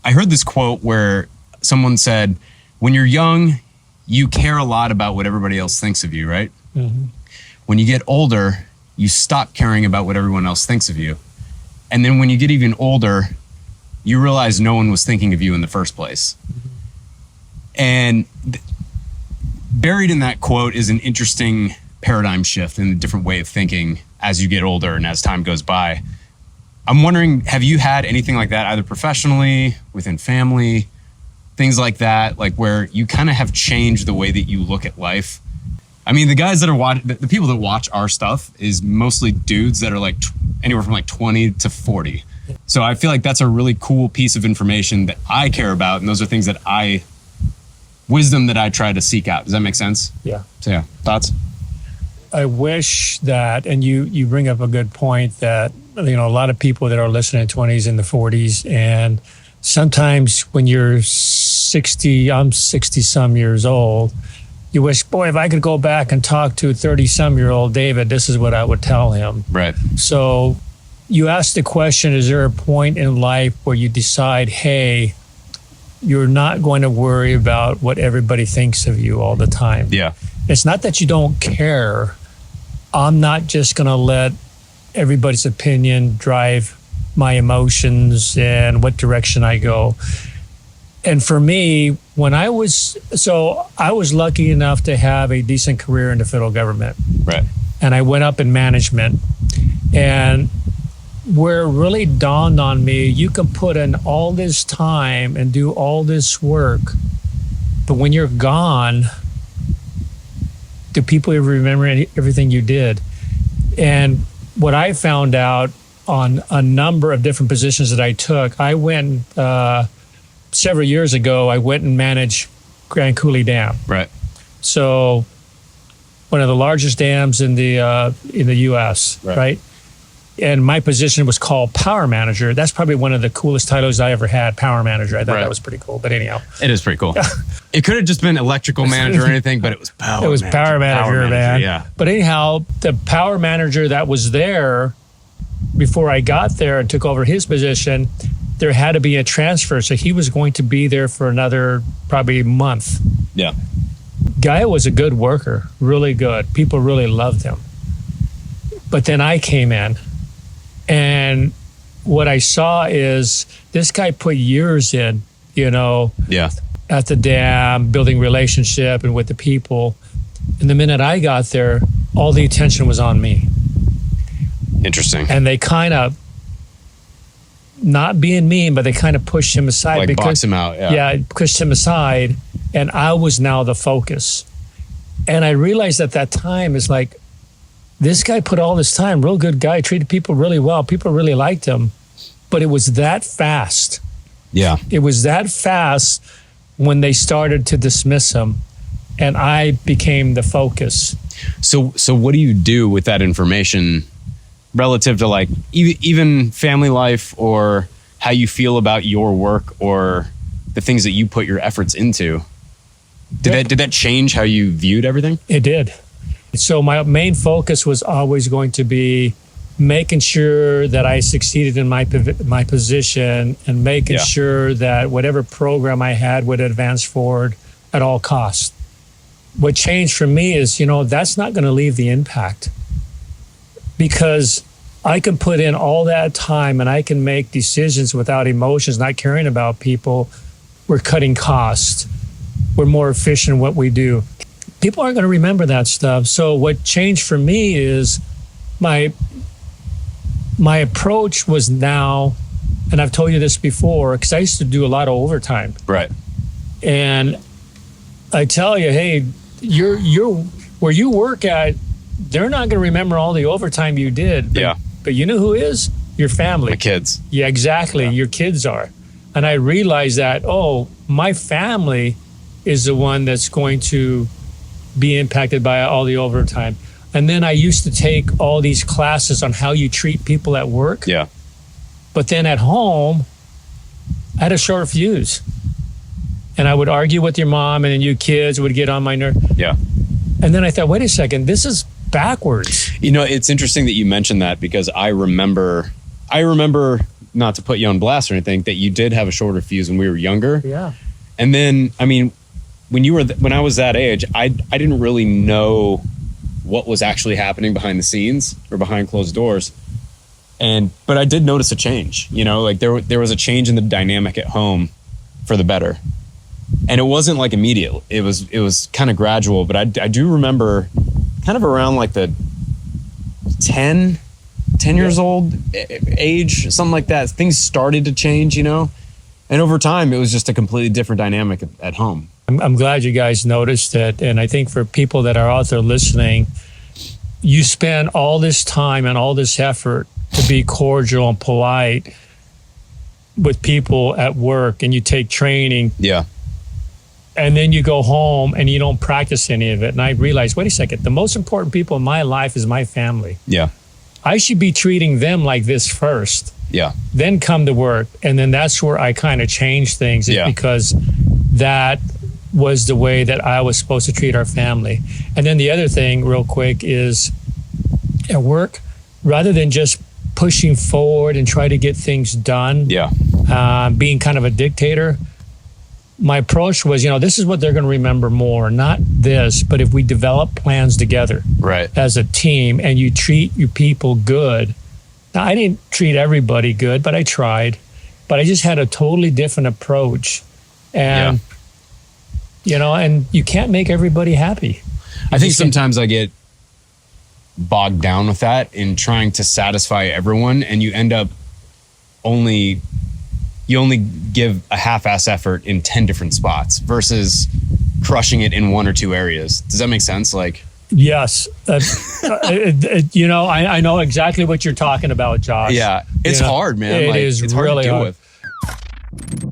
I heard this quote where someone said, when you're young, you care a lot about what everybody else thinks of you, right? Mm-hmm. When you get older, you stop caring about what everyone else thinks of you. And then when you get even older, you realize no one was thinking of you in the first place. Mm-hmm. And buried in that quote is an interesting paradigm shift and a different way of thinking as you get older and as time goes by. I'm wondering, have you had anything like that, either professionally, within family, things like that, like where you kind of have changed the way that you look at life? I mean, the guys that are the people that watch our stuff is mostly dudes that are like anywhere from like 20 to 40. So I feel like that's a really cool piece of information that I care about. And those are things that wisdom that I try to seek out. Does that make sense? Yeah. So yeah, thoughts? I wish that, and you bring up a good point that, you know, a lot of people that are listening in 20s and the 40s, and sometimes when you're 60, I'm 60 some years old, you wish, boy, if I could go back and talk to 30-some-year-old David, this is what I would tell him. Right. So you asked the question, is there a point in life where you decide, hey, you're not going to worry about what everybody thinks of you all the time? Yeah. It's not that you don't care. I'm not just going to let everybody's opinion drive my emotions and what direction I go. And for me, when I was lucky enough to have a decent career in the federal government. Right. And I went up in management. And where it really dawned on me, you can put in all this time and do all this work, but when you're gone, do people ever remember everything you did? And what I found out on a number of different positions that I took, I went several years ago, I went and managed Grand Coulee Dam. Right. So one of the largest dams in the U.S., right? And my position was called Power Manager. That's probably one of the coolest titles I ever had, Power Manager. I thought that was pretty cool. But anyhow. It is pretty cool. It could have just been Electrical Manager or anything, but it was Power Manager. It was Power Manager, man. Yeah. But anyhow, the Power Manager that was there before I got there and took over his position, there had to be a transfer. So he was going to be there for another probably month. Yeah. Guy was a good worker, really good. People really loved him. But then I came in. And what I saw is this guy put years in, you know, at the dam, building relationship and with the people. And the minute I got there, all the attention was on me. Interesting. And they kind of, not being mean, but they kind of pushed him aside. Like box him out, Yeah, pushed him aside. And I was now the focus. And I realized at that time, it's like, this guy put all this time, real good guy, treated people really well. People really liked him, but it was that fast. Yeah. It was that fast when they started to dismiss him, and I became the focus. So what do you do with that information relative to like even family life or how you feel about your work or the things that you put your efforts into? Did that change how you viewed everything? It did. So my main focus was always going to be making sure that I succeeded in my position and making sure that whatever program I had would advance forward at all costs. What changed for me is, you know, that's not going to leave the impact, because I can put in all that time and I can make decisions without emotions, not caring about people. We're cutting costs. We're more efficient in what we do. People aren't going to remember that stuff. So what changed for me is my approach was now, and I've told you this before, because I used to do a lot of overtime. Right. And I tell you, hey, you're where you work at, they're not going to remember all the overtime you did. But you know who is? Your family. My kids. Yeah, exactly. Yeah. Your kids are. And I realized that, my family is the one that's going to be impacted by all the overtime. And then I used to take all these classes on how you treat people at work. Yeah. But then at home, I had a short fuse. And I would argue with your mom, and then you kids would get on my nerve. Yeah. And then I thought, wait a second, this is backwards. You know, it's interesting that you mentioned that, because I remember not to put you on blast or anything, that you did have a shorter fuse when we were younger. Yeah. And then, I mean, when I was that age, I didn't really know what was actually happening behind the scenes or behind closed doors. But I did notice a change, you know, like there was a change in the dynamic at home for the better. And it wasn't like immediate. It was kind of gradual, but I do remember kind of around like the 10 years old age, something like that. Things started to change, you know, and over time it was just a completely different dynamic at home. I'm glad you guys noticed it. And I think for people that are out there listening, you spend all this time and all this effort to be cordial and polite with people at work, and you take training. Yeah. And then you go home and you don't practice any of it. And I realized, wait a second, the most important people in my life is my family. Yeah. I should be treating them like this first. Yeah. Then come to work. And then that's where I kind of changed things, because that was the way that I was supposed to treat our family. And then the other thing real quick is at work, rather than just pushing forward and try to get things done, being kind of a dictator, my approach was, you know, this is what they're going to remember more, not this, but if we develop plans together as a team and you treat your people good. Now, I didn't treat everybody good, but I tried. But I just had a totally different approach. And, you know, and you can't make everybody happy. I think sometimes I get bogged down with that in trying to satisfy everyone, and you end up only give a half-ass effort in 10 different spots versus crushing it in 1 or 2 areas. Does that make sense? Like, yes. You know, I know exactly what you're talking about, Josh. Yeah. It's hard, man. It's hard really to deal hard. with.